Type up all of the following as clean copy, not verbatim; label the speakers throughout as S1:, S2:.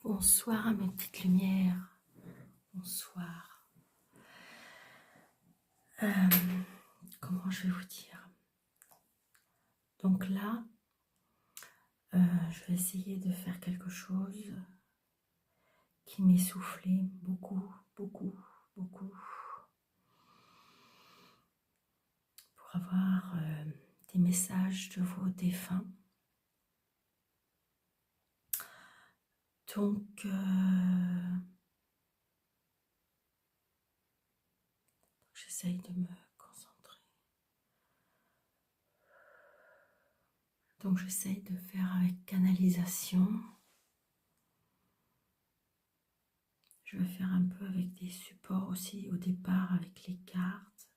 S1: Bonsoir mes petites lumières, bonsoir. Comment je vais vous dire? Donc là, je vais essayer de faire quelque chose qui m'est soufflé beaucoup, beaucoup, beaucoup, pour avoir des messages de vos défunts. Donc, j'essaye de me concentrer. Donc, j'essaye de faire avec canalisation. Je vais faire un peu avec des supports aussi au départ, avec les cartes.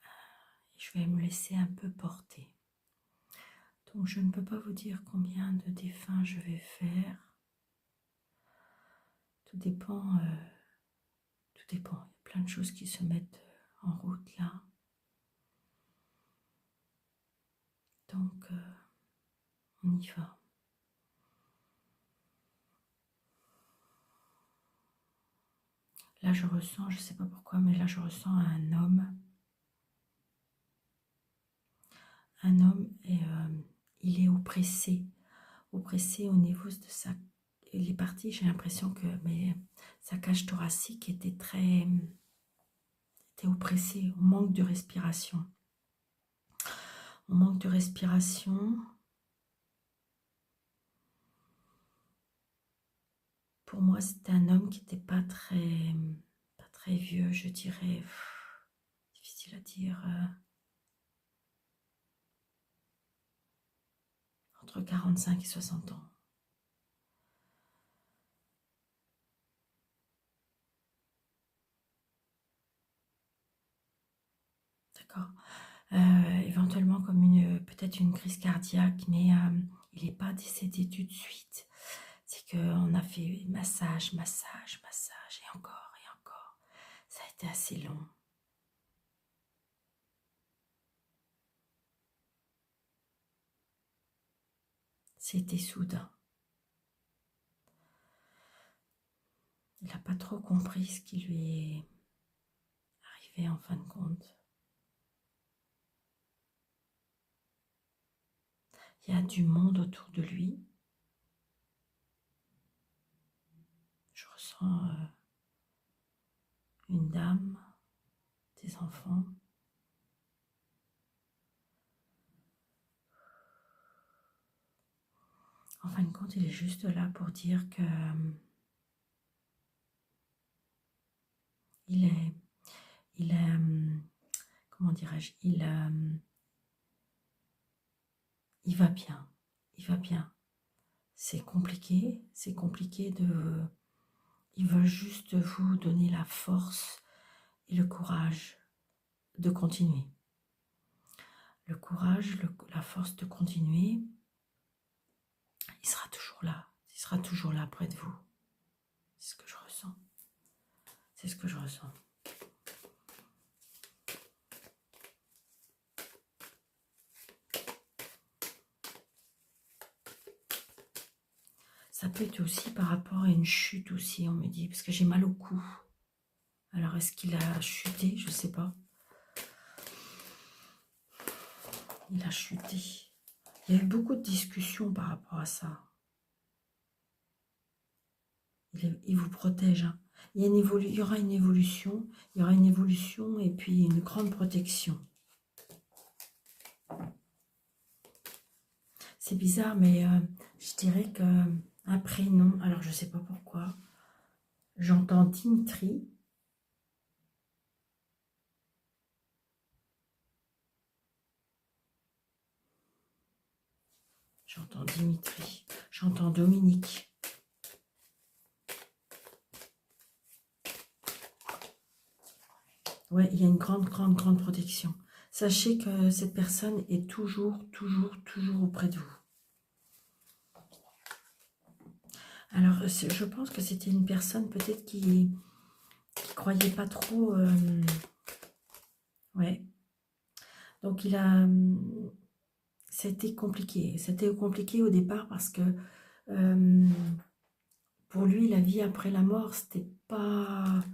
S1: Et je vais me laisser un peu porter. Donc, je ne peux pas vous dire combien de défunts je vais faire. Tout dépend. Il y a plein de choses qui se mettent en route là. Donc, on y va. Là, je ressens, je ne sais pas pourquoi, mais là, je ressens un homme. Un homme, et il est oppressé au niveau de sa... Les parties, j'ai l'impression que sa cage thoracique était oppressée, on manque de respiration. On manque de respiration. Pour moi, c'était un homme qui n'était pas très vieux, je dirais. Difficile à dire. Entre 45 et 60 ans. D'accord. Éventuellement comme peut-être une crise cardiaque, mais il n'est pas décédé tout de suite. C'est qu'on a fait massage, massage, massage, et encore, et encore. Ça a été assez long. C'était soudain. Il n'a pas trop compris ce qui lui est arrivé en fin de compte. Il y a du monde autour de lui. Je ressens une dame, des enfants. En fin de compte, il est juste là pour dire que comment dirais-je, il va bien, il va bien. C'est compliqué de... Il veut juste vous donner la force et le courage de continuer. Le courage, la force de continuer, il sera toujours là près de vous. C'est ce que je ressens. C'est ce que je ressens. Ça peut être aussi par rapport à une chute aussi, on me dit, parce que j'ai mal au cou. Alors, est-ce qu'il a chuté? Je ne sais pas. Il a chuté. Il y a eu beaucoup de discussions par rapport à ça. Il vous protège. Hein. Il y aura une évolution. Il y aura une évolution et puis une grande protection. C'est bizarre, mais je dirais qu'un prénom, alors je ne sais pas pourquoi, j'entends Dimitri. J'entends Dimitri. J'entends Dominique. Ouais, il y a une grande protection. Sachez que cette personne est toujours auprès de vous. Alors, je pense que c'était une personne peut-être qui croyait pas trop... ouais. Donc, c'était compliqué. C'était compliqué au départ parce que pour lui, la vie après la mort, c'était pas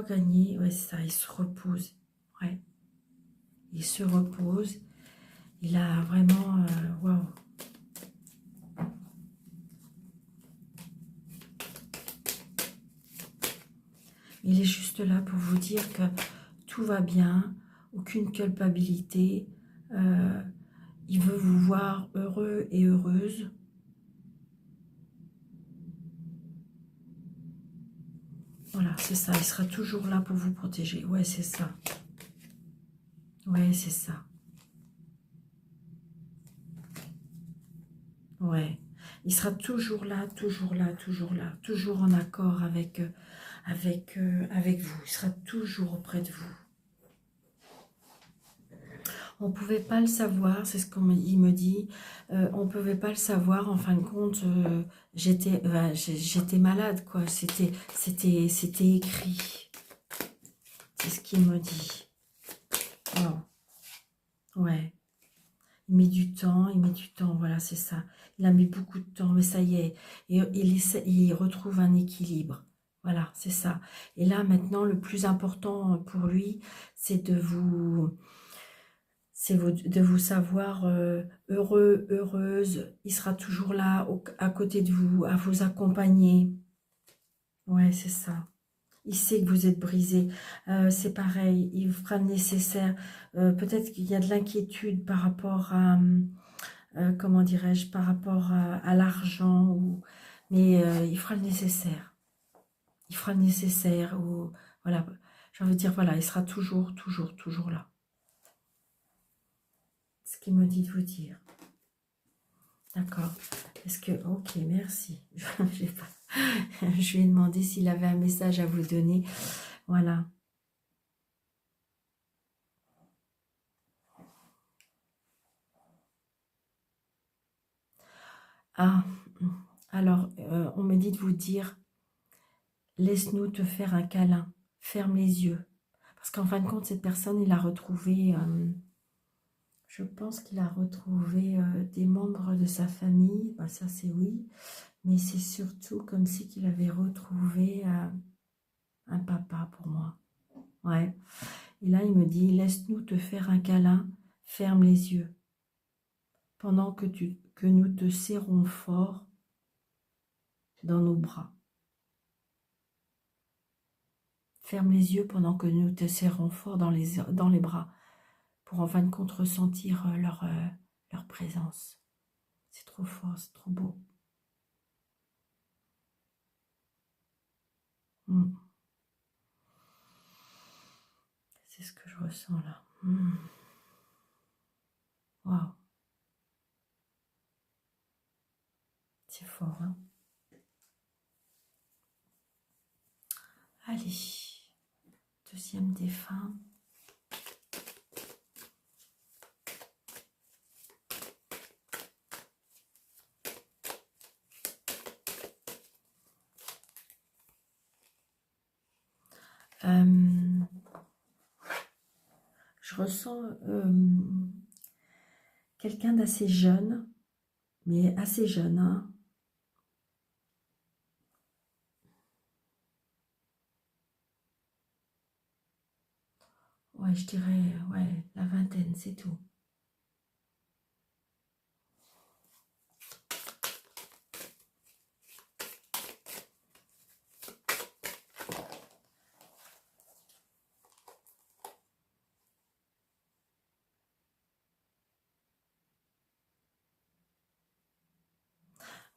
S1: gagné. Ouais, c'est ça, il se repose. Ouais, il se repose. Il a vraiment, waouh. Il est juste là pour vous dire que tout va bien, aucune culpabilité. Il veut vous voir heureux et heureuse. Voilà, c'est ça. Il sera toujours là pour vous protéger. Ouais, c'est ça. Ouais, c'est ça. Ouais. Il sera toujours là, toujours là, toujours là. Toujours en accord avec vous. Il sera toujours auprès de vous. On ne pouvait pas le savoir, c'est ce qu'il me dit. On ne pouvait pas le savoir. En fin de compte, j'étais malade, quoi. C'était écrit. C'est ce qu'il me dit. Oh. Ouais. Il met du temps, voilà, c'est ça. Il a mis beaucoup de temps, mais ça y est. Et il retrouve un équilibre. Voilà, c'est ça. Et là, maintenant, le plus important pour lui, c'est de vous savoir heureux, heureuse. Il sera toujours là, à côté de vous, à vous accompagner. Ouais, c'est ça. Il sait que vous êtes brisé. C'est pareil, il fera le nécessaire. Peut-être qu'il y a de l'inquiétude par rapport à, comment dirais-je, par rapport à l'argent. Mais il fera le nécessaire. Il fera le nécessaire. Voilà, j'ai envie de dire, voilà, il sera toujours, toujours, toujours là. Ce qu'il me dit de vous dire. D'accord. Est-ce que... Ok, merci. Je lui ai demandé s'il avait un message à vous donner. Voilà. Ah, alors, on me dit de vous dire, laisse-nous te faire un câlin. Ferme les yeux. Parce qu'en fin de compte, cette personne, il a retrouvé... je pense qu'il a retrouvé des membres de sa famille. Bah, ça, c'est oui. Mais c'est surtout comme si qu'il avait retrouvé un papa pour moi. Ouais. Et là, il me dit, laisse-nous te faire un câlin, ferme les yeux. Pendant que nous te serrons fort dans nos bras. Ferme les yeux pendant que nous te serrons fort dans les bras. Pour en fin de compte ressentir leur présence. C'est trop fort, c'est trop beau. C'est ce que je ressens là. Waouh. C'est fort, hein. Allez. Deuxième défunt. Je ressens quelqu'un d'assez jeune, mais assez jeune, hein. Ouais, je dirais, ouais, la vingtaine, c'est tout.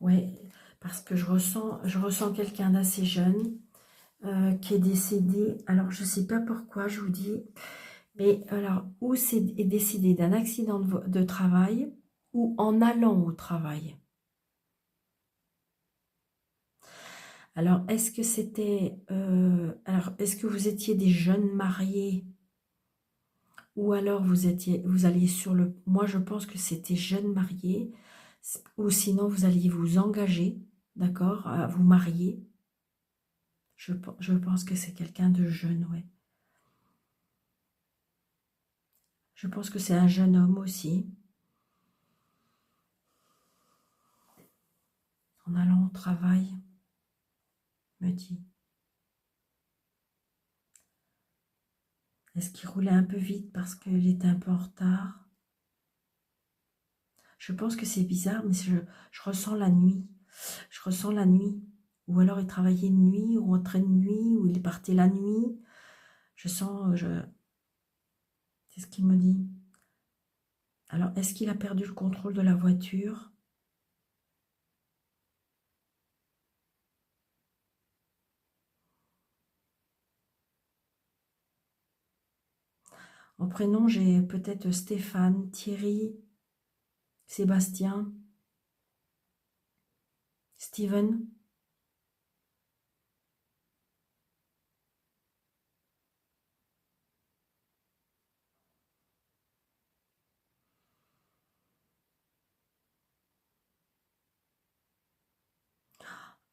S1: Ouais, parce que je ressens quelqu'un d'assez jeune qui est décédé. Alors, je ne sais pas pourquoi, je vous dis, mais alors, ou est décédé d'un accident de travail ou en allant au travail. Alors, est-ce que c'était... alors, est-ce que vous étiez des jeunes mariés ou alors vous alliez sur le... Moi, je pense que c'était jeunes mariés ou sinon vous alliez vous engager, d'accord, à vous marier. Je pense que c'est quelqu'un de jeune, ouais. Je pense que c'est un jeune homme aussi. en allant au travail, me dit. Est-ce qu'il roulait un peu vite parce qu'il était un peu en retard? Je pense que c'est bizarre, mais je ressens la nuit. Je ressens la nuit. Ou alors il travaillait de nuit, ou rentrait de nuit, ou il partait la nuit. Je sens... C'est ce qu'il me dit. Alors, est-ce qu'il a perdu le contrôle de la voiture? En prénom, j'ai peut-être Stéphane, Thierry, Sébastien, Steven.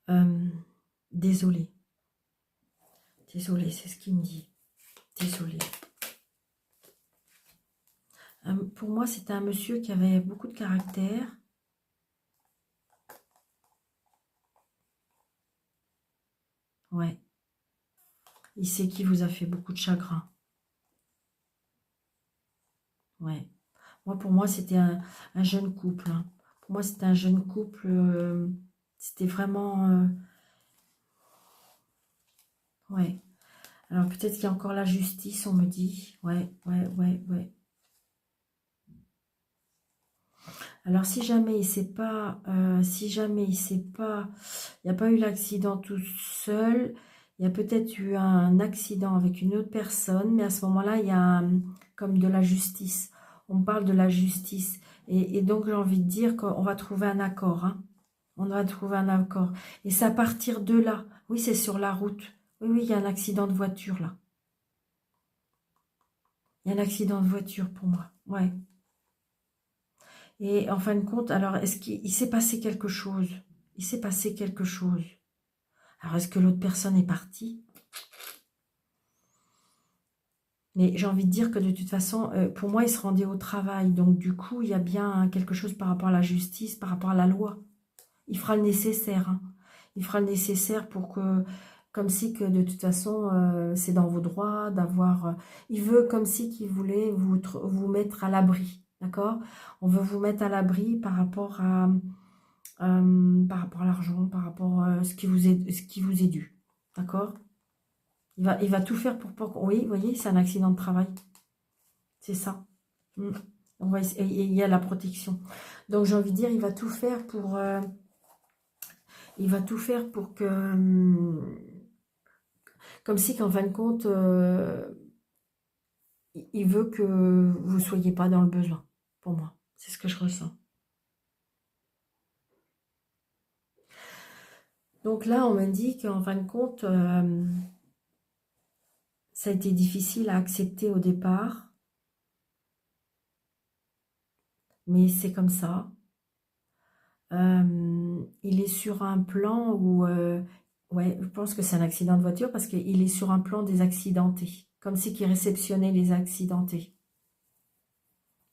S1: Euh, désolé. Désolé, c'est ce qu'il me dit. Désolé. Pour moi, c'était un monsieur qui avait beaucoup de caractère. Ouais. Il sait qu'il vous a fait beaucoup de chagrin. Ouais. Moi, pour moi, c'était un jeune couple. Hein. Pour moi, c'était un jeune couple. C'était vraiment... ouais. Alors, peut-être qu'il y a encore la justice, on me dit. Ouais, ouais, ouais, ouais. Alors, si jamais il sait pas... si jamais il sait pas... Il n'y a pas eu l'accident tout seul. Il y a peut-être eu un accident avec une autre personne. Mais à ce moment-là, il y a comme de la justice. On parle de la justice. Et donc, j'ai envie de dire qu'on va trouver un accord. Hein. On va trouver un accord. Et c'est à partir de là. Oui, c'est sur la route. Oui, oui, il y a un accident de voiture là. Il y a un accident de voiture pour moi. Ouais. Et en fin de compte, alors, est-ce qu'il s'est passé quelque chose? Il s'est passé quelque chose. Alors, est-ce que l'autre personne est partie? Mais j'ai envie de dire que de toute façon, pour moi, il se rendait au travail. Donc, du coup, il y a bien quelque chose par rapport à la justice, par rapport à la loi. Il fera le nécessaire. Hein. Il fera le nécessaire pour que, comme si que de toute façon, c'est dans vos droits d'avoir... il veut comme si qu'il voulait vous mettre à l'abri. D'accord? On veut vous mettre à l'abri par rapport à l'argent, par rapport à ce qui vous est dû. D'accord? Il va tout faire pour pas... Oui, vous voyez, c'est un accident de travail. C'est ça. Mm. Et il y a la protection. Donc, j'ai envie de dire, il va tout faire pour... il va tout faire pour que... comme si qu'en fin de compte, il veut que vous ne soyez pas dans le besoin. Pour moi. C'est ce que je ressens. Donc là, on m'a dit qu'en fin de compte, ça a été difficile à accepter au départ. Mais c'est comme ça. Il est sur un plan où... ouais, je pense que c'est un accident de voiture parce qu'il est sur un plan des accidentés. Comme si qu'il réceptionnait les accidentés.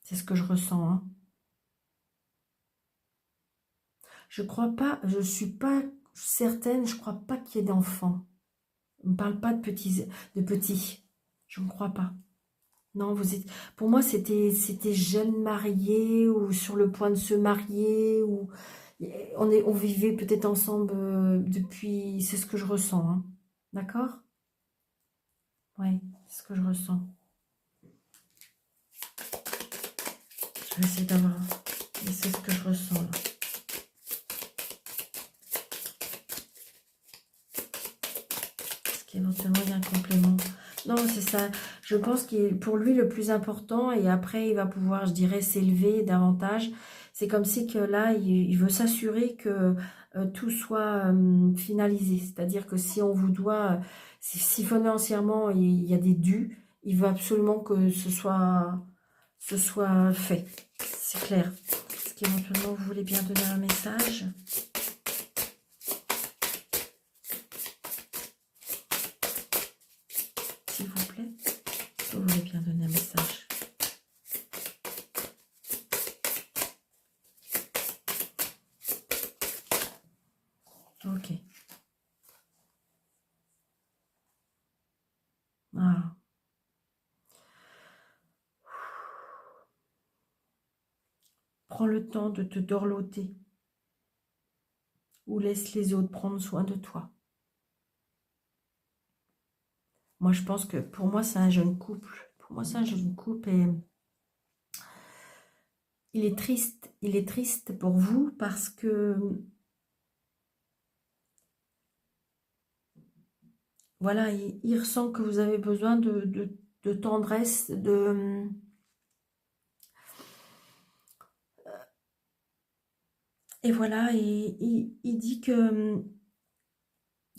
S1: C'est ce que je ressens. Hein. Je crois pas, je suis pas certaine, je crois pas qu'il y ait d'enfants. On ne parle pas de petits. Je ne crois pas. Non, vous êtes. Pour moi, c'était jeunes mariés ou sur le point de se marier ou on vivait peut-être ensemble depuis. C'est ce que je ressens. Hein. D'accord? Oui, c'est ce que je ressens. Je vais essayer d'avoir. Mais c'est ce que je ressens là. Est-ce qu'éventuellement il y a un complément? Non, c'est ça. Je pense que pour lui, le plus important, et après, il va pouvoir, je dirais, s'élever davantage. C'est comme si que là, il veut s'assurer que tout soit finalisé. C'est-à-dire que si on vous doit, si financièrement, il y a des dus, il veut absolument que ce soit fait. C'est clair. Est-ce qu'éventuellement, vous voulez bien donner un message ? S'il vous plaît, vous voulez bien donner un message. Ok. Voilà. Prends le temps de te dorloter ou laisse les autres prendre soin de toi. Moi, je pense que pour moi, c'est un jeune couple. Pour moi, c'est un jeune couple et il est triste. Il est triste pour vous parce que, voilà, il ressent que vous avez besoin de tendresse, et voilà, et il dit que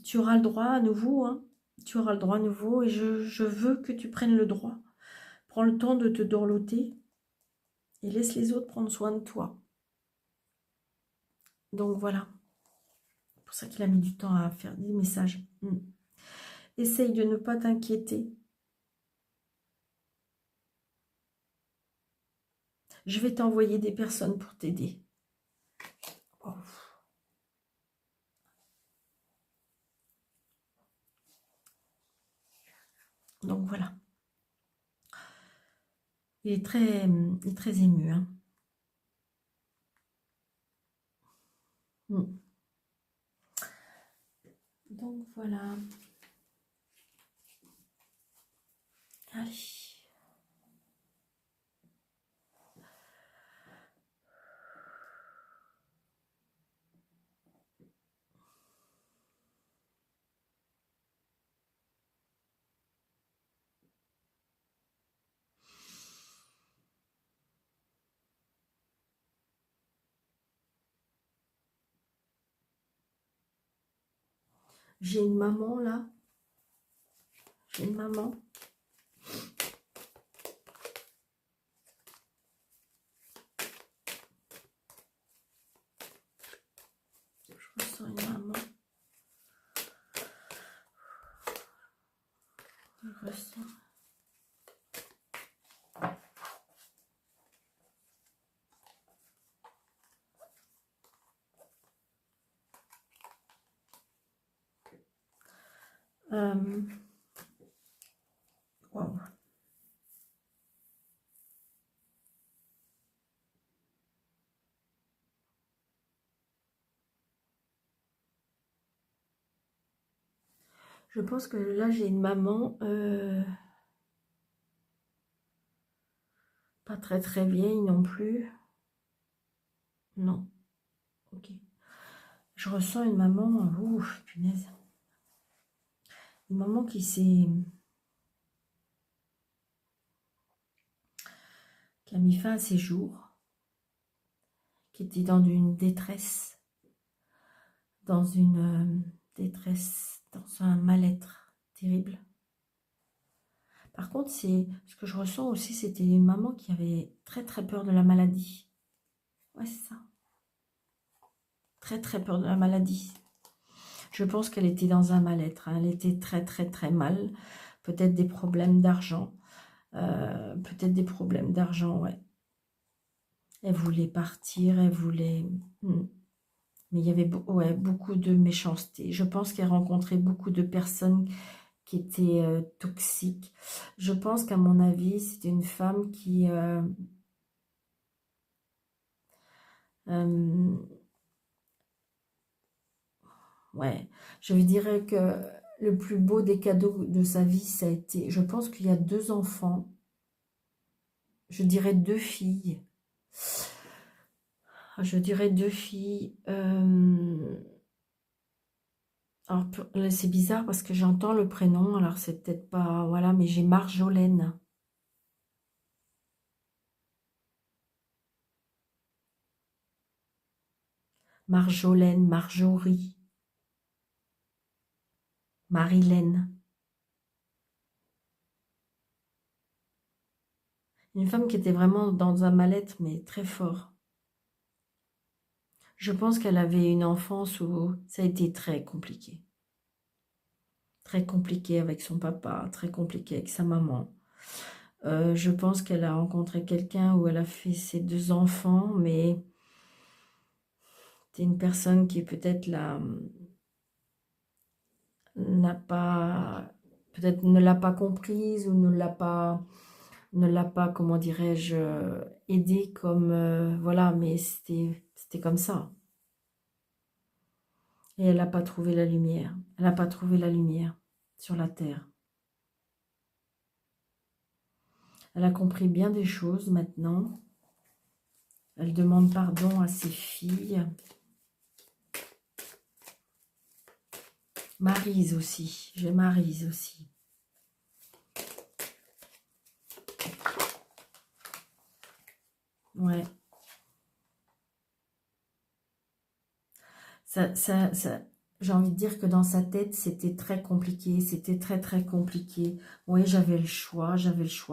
S1: tu auras le droit à nouveau, hein, tu auras le droit à nouveau, et je veux que tu prennes le droit. Prends le temps de te dorloter et laisse les autres prendre soin de toi. Donc voilà, c'est pour ça qu'il a mis du temps à faire des messages. Essaye de ne pas t'inquiéter. Je vais t'envoyer des personnes pour t'aider. Oh. Donc voilà. Il est très ému. Hein. Donc voilà. Allez. J'ai une maman là. J'ai une maman. Je ressens une maman. Je ressens. Wow. Je pense que là, j'ai une maman pas très très vieille non plus. Non. Ok. Je ressens une maman, ouf, punaise. Une maman qui a mis fin à ses jours, qui était dans une détresse, dans une détresse, dans un mal-être terrible. Par contre, c'est ce que je ressens aussi, c'était une maman qui avait très très peur de la maladie. Ouais, c'est ça. Très très peur de la maladie. Je pense qu'elle était dans un mal-être. Hein. Elle était très très très mal. Peut-être des problèmes d'argent. Peut-être des problèmes d'argent, ouais. Elle voulait partir, elle voulait... Mais il y avait ouais, beaucoup de méchanceté. Je pense qu'elle rencontrait beaucoup de personnes qui étaient toxiques. Je pense qu'à mon avis, c'était une femme qui... ouais, je dirais que le plus beau des cadeaux de sa vie, ça a été... Je pense qu'il y a 2 enfants. Je dirais 2 filles. Je dirais 2 filles. Alors, c'est bizarre parce que j'entends le prénom, alors c'est peut-être pas... Voilà, mais j'ai Marjolaine. Marjolaine, Marjorie, Marilène. Une femme qui était vraiment dans un mal-être, mais très fort. Je pense qu'elle avait une enfance où ça a été très compliqué. Très compliqué avec son papa, très compliqué avec sa maman. Je pense qu'elle a rencontré quelqu'un où elle a fait ses 2 enfants, mais c'est une personne qui est peut-être là. n'a pas, peut-être ne l'a pas comprise ou ne l'a pas, comment dirais-je, aidé comme, voilà, mais c'était comme ça. Et elle n'a pas trouvé la lumière. Elle n'a pas trouvé la lumière sur la terre. Elle a compris bien des choses maintenant. Elle demande pardon à ses filles. Maryse aussi. J'ai Maryse aussi. Ouais. J'ai envie de dire que dans sa tête, c'était très compliqué. C'était très, très compliqué. Oui, j'avais le choix,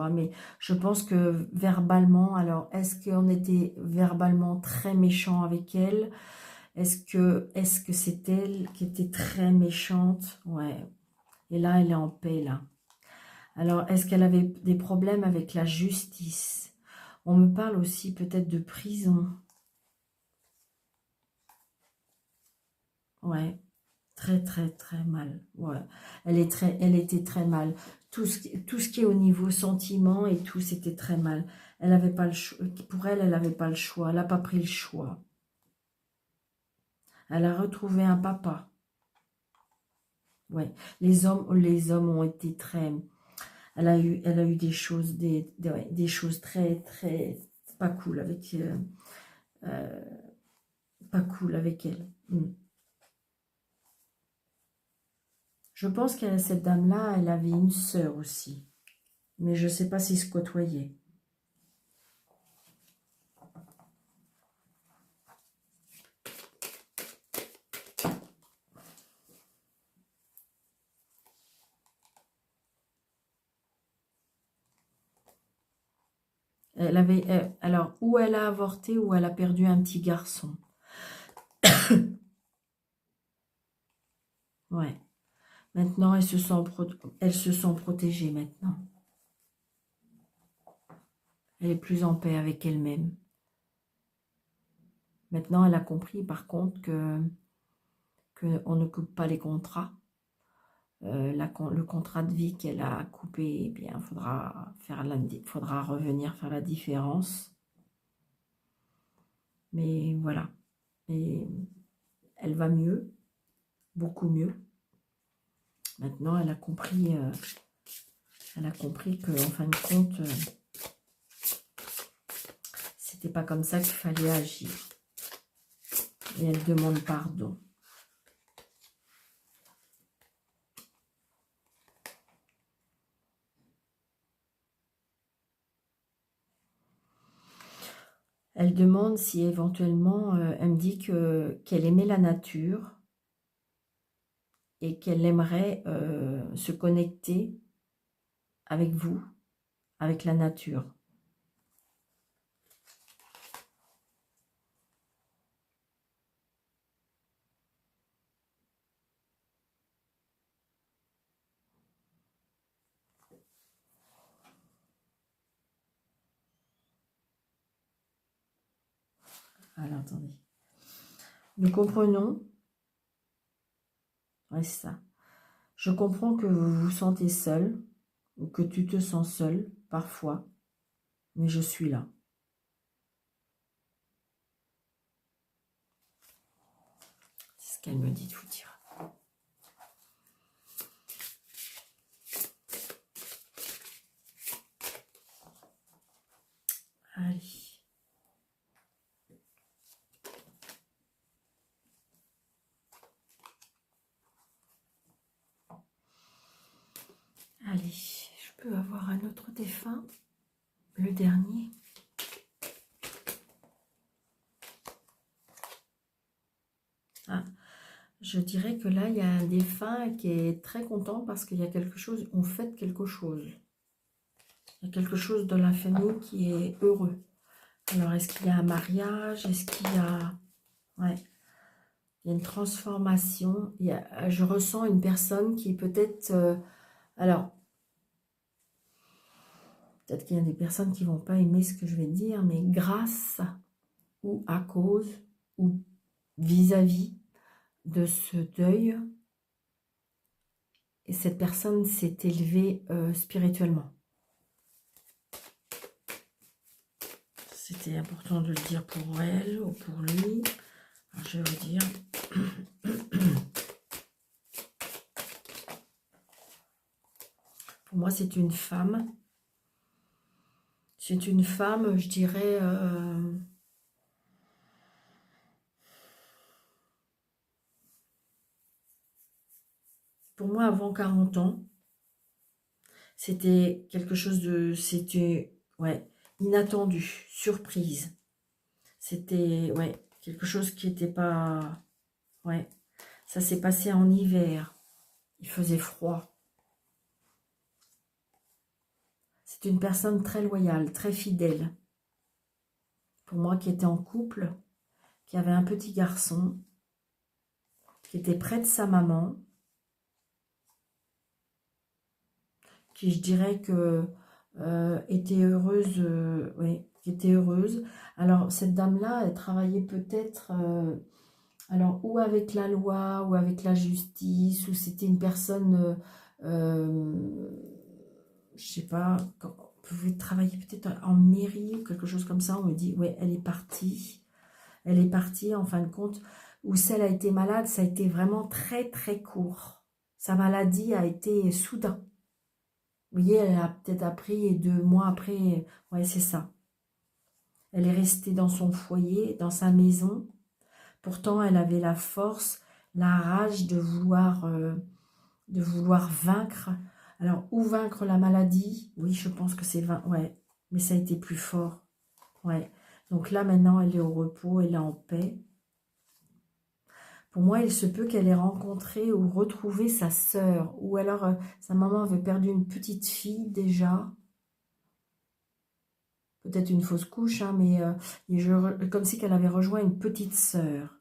S1: mais je pense que verbalement, alors, est-ce qu'on était verbalement très méchant avec elle? Est-ce que c'est elle qui était très méchante? Ouais. Et là, elle est en paix, là. Alors, est-ce qu'elle avait des problèmes avec la justice? On me parle aussi peut-être de prison. Ouais. Très, très, très mal. Ouais. Elle était très mal. Tout ce qui est au niveau sentiment et tout, c'était très mal. Elle avait pas le choix. Pour elle, elle n'avait pas le choix. Elle n'a pas pris le choix. Elle a retrouvé un papa. Ouais. Les hommes ont été très... elle a eu des choses, ouais, des choses très, très pas cool avec, euh, pas cool avec elle. Mm. Je pense que cette dame-là, elle avait une sœur aussi. Mais je ne sais pas s'ils se côtoyaient. Elle avait, alors, ou elle a avorté ou elle a perdu un petit garçon. Ouais. Maintenant, elles se sont protégées maintenant. Elle est plus en paix avec elle-même. Maintenant, elle a compris, par contre, que on ne coupe pas les contrats. Le contrat de vie qu'elle a coupé, eh bien, faudra revenir faire la différence. Mais voilà. Et elle va mieux, beaucoup mieux. Maintenant, elle a compris que, en fin de compte, c'était pas comme ça qu'il fallait agir. Et elle demande pardon. Elle demande si éventuellement, elle me dit qu'elle aimait la nature et qu'elle aimerait se connecter avec vous, avec la nature. Alors, attendez. Nous comprenons, ouais, c'est ça. Je comprends que vous vous sentez seul ou que tu te sens seul parfois, mais je suis là. C'est ce qu'elle me dit de vous dire. Allez. Allez, je peux avoir un autre défunt, le dernier. Ah, je dirais que là, il y a un défunt qui est très content parce qu'il y a quelque chose, on fête quelque chose. Il y a quelque chose dans la famille qui est heureux. Alors, est-ce qu'il y a un mariage? Est-ce qu'il y a... Ouais. Il y a une transformation. Je ressens une personne qui peut-être... alors, peut-être qu'il y a des personnes qui ne vont pas aimer ce que je vais dire, mais grâce ou à cause ou vis-à-vis de ce deuil, et cette personne s'est élevée spirituellement. C'était important de le dire pour elle ou pour lui. Alors, je vais vous dire. Pour moi, c'est une femme. C'est une femme, je dirais... pour moi, avant 40 ans, c'était quelque chose de... C'était, ouais, inattendu, surprise. C'était, ouais, quelque chose qui n'était pas... Ouais, ça s'est passé en hiver. Il faisait froid. C'est une personne très loyale, très fidèle. Pour moi, qui était en couple, qui avait un petit garçon, qui était près de sa maman, qui, je dirais que était heureuse, oui, qui était heureuse. Alors, cette dame-là, elle travaillait peut-être, alors, ou avec la loi, ou avec la justice, ou c'était une personne, je sais pas, pouvait travailler peut-être en mairie, ou quelque chose comme ça. On me dit, ouais, elle est partie. Elle est partie, en fin de compte, où celle a été malade, ça a été vraiment très, très court. Sa maladie a été soudain. Vous voyez, elle a peut-être appris et 2 mois après, ouais, c'est ça. Elle est restée dans son foyer, dans sa maison. Pourtant, elle avait la force, la rage de vouloir vaincre. Alors, ou vaincre la maladie, oui, je pense que c'est vaincre, ouais, mais ça a été plus fort, ouais. Donc là, maintenant, elle est au repos, elle est en paix. Pour moi, il se peut qu'elle ait rencontré ou retrouvé sa sœur, ou alors sa maman avait perdu une petite fille déjà, peut-être une fausse couche, hein, mais comme si qu'elle avait rejoint une petite sœur.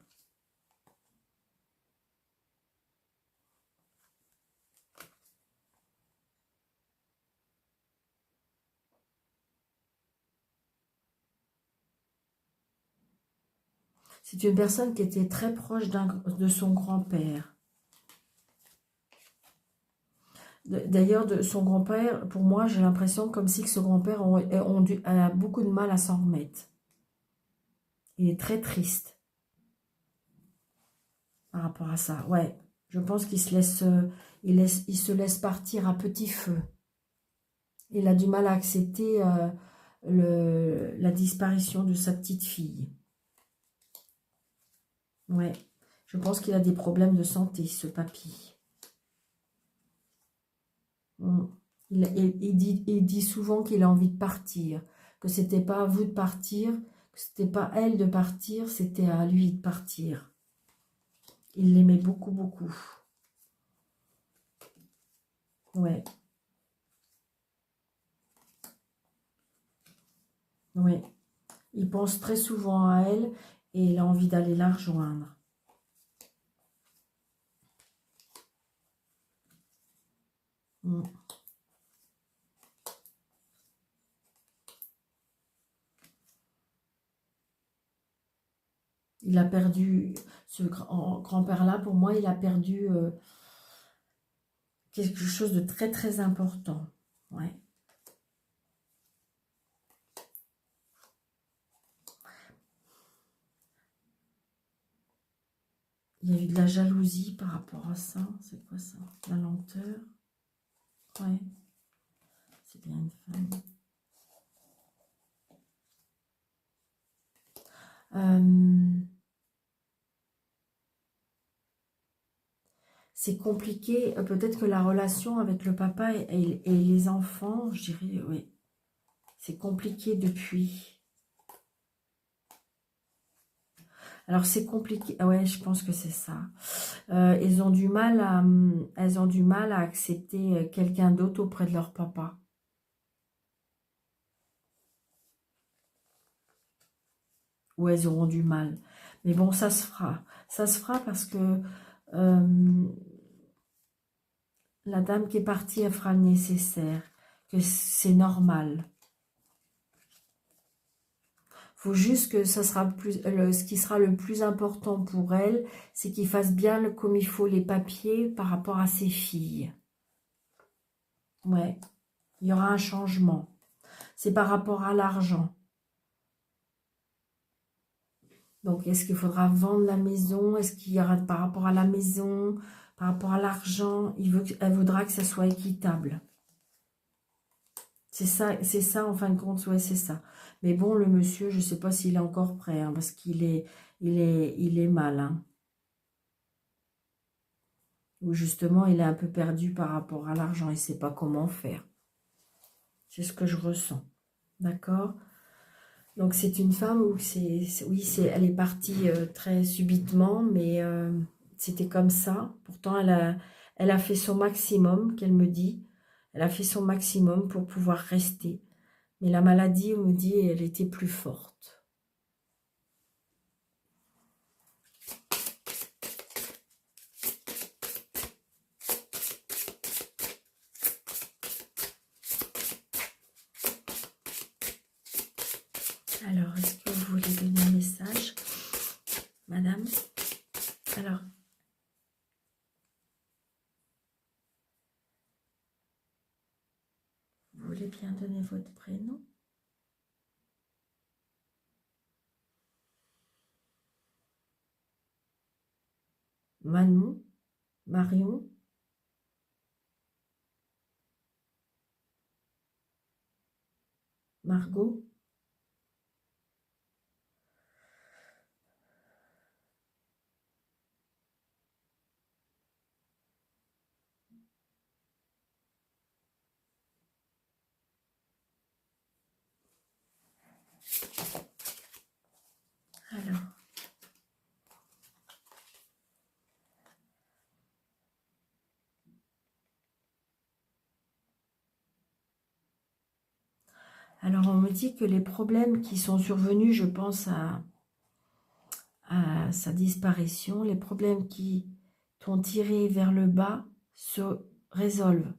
S1: C'est une personne qui était très proche de son grand-père. D'ailleurs, de son grand-père, pour moi, j'ai l'impression comme si que ce grand-père a beaucoup de mal à s'en remettre. Il est très triste par rapport à ça. Ouais, je pense qu'il se laisse, il se laisse partir à petit feu. Il a du mal à accepter la disparition de sa petite fille. Ouais, je pense qu'il a des problèmes de santé, ce papy. Il dit souvent qu'il a envie de partir, que c'était pas à vous de partir, que c'était pas à elle de partir, c'était à lui de partir. Il l'aimait beaucoup, beaucoup. Ouais. Ouais. Il pense très souvent à elle et il a envie d'aller la rejoindre. Mm. Il a perdu, ce grand-père-là, pour moi, il a perdu quelque chose de très, très important. Ouais. Il y a eu de la jalousie par rapport à ça. C'est quoi ça? La lenteur. Ouais. C'est bien une femme. C'est compliqué. Peut-être que la relation avec le papa et les enfants, je dirais, oui. C'est compliqué depuis. Alors c'est compliqué. Ouais, je pense que c'est ça. Elles ont du mal à accepter quelqu'un d'autre auprès de leur papa. Ou elles auront du mal. Mais bon, ça se fera. Ça se fera parce que la dame qui est partie, elle fera le nécessaire. Que c'est normal. Faut juste que ça sera ce qui sera le plus important pour elle, c'est qu'il fasse bien comme il faut les papiers par rapport à ses filles. Ouais, il y aura un changement. C'est par rapport à l'argent. Donc, est-ce qu'il faudra vendre la maison? Est-ce qu'il y aura par rapport à la maison, par rapport à l'argent? Elle voudra que ça soit équitable. C'est ça en fin de compte, ouais, c'est ça. Mais bon, le monsieur, je ne sais pas s'il est encore prêt, hein, parce qu'il est mal. Hein. Ou justement, il est un peu perdu par rapport à l'argent, il ne sait pas comment faire. C'est ce que je ressens. D'accord? Donc c'est une femme où elle est partie très subitement, mais c'était comme ça. Pourtant, elle a fait son maximum, qu'elle me dit. Elle a fait son maximum pour pouvoir rester. Mais la maladie, on me dit, elle était plus forte. Alors, est-ce que vous voulez donner un message, madame? Alors, vous voulez bien donner votre prénom? Manon, Marion, Margot? Alors, on me dit que les problèmes qui sont survenus, je pense à sa disparition, les problèmes qui t'ont tiré vers le bas se résolvent.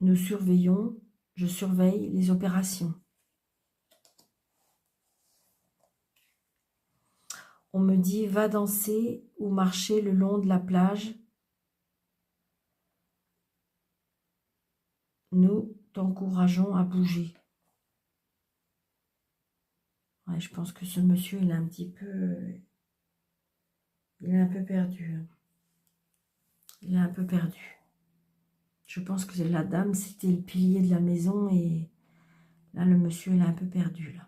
S1: Nous surveillons, je surveille les opérations. On me dit, va danser ou marcher le long de la plage. Nous t'encourageons à bouger. Ouais, je pense que ce monsieur, il est un petit peu... Il est un peu perdu. Il est un peu perdu. Je pense que la dame, c'était le pilier de la maison et là, le monsieur, il est un peu perdu, là.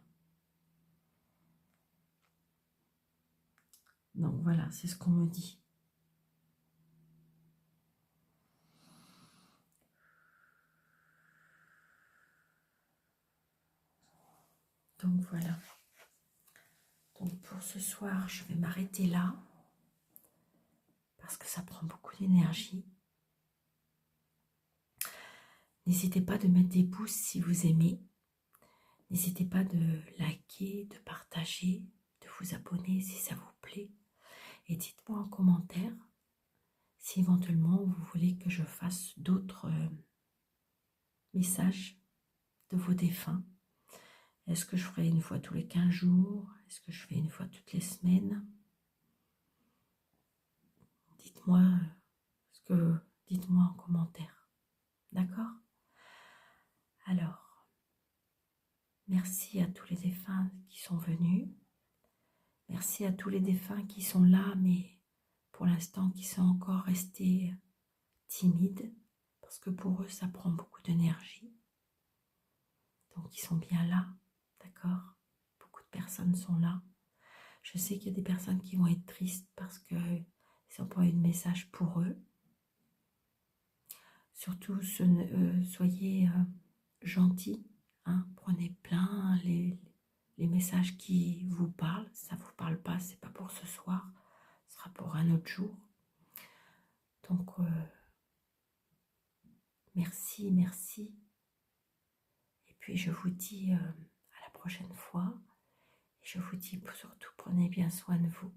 S1: Donc, voilà, c'est ce qu'on me dit. Donc, voilà. Donc, pour ce soir, je vais m'arrêter là parce que ça prend beaucoup d'énergie. N'hésitez pas de mettre des pouces si vous aimez. N'hésitez pas de liker, de partager, de vous abonner si ça vous plaît. Et dites-moi en commentaire si éventuellement vous voulez que je fasse d'autres messages de vos défunts. Est-ce que je ferai une fois tous les 15 jours? Est-ce que je fais une fois toutes les semaines? Dites-moi dites-moi en commentaire. D'accord? Alors, merci à tous les défunts qui sont venus. Merci à tous les défunts qui sont là, mais pour l'instant qui sont encore restés timides, parce que pour eux, ça prend beaucoup d'énergie. Donc, ils sont bien là, d'accord? Beaucoup de personnes sont là. Je sais qu'il y a des personnes qui vont être tristes parce qu'ils n'ont pas eu de message pour eux. Surtout, soyez gentils, hein, prenez plein les messages qui vous parlent. Si ça ne vous parle pas, c'est pas pour ce soir, ce sera pour un autre jour. Donc, merci, merci. Et puis, je vous dis à la prochaine fois. Et je vous dis surtout, prenez bien soin de vous.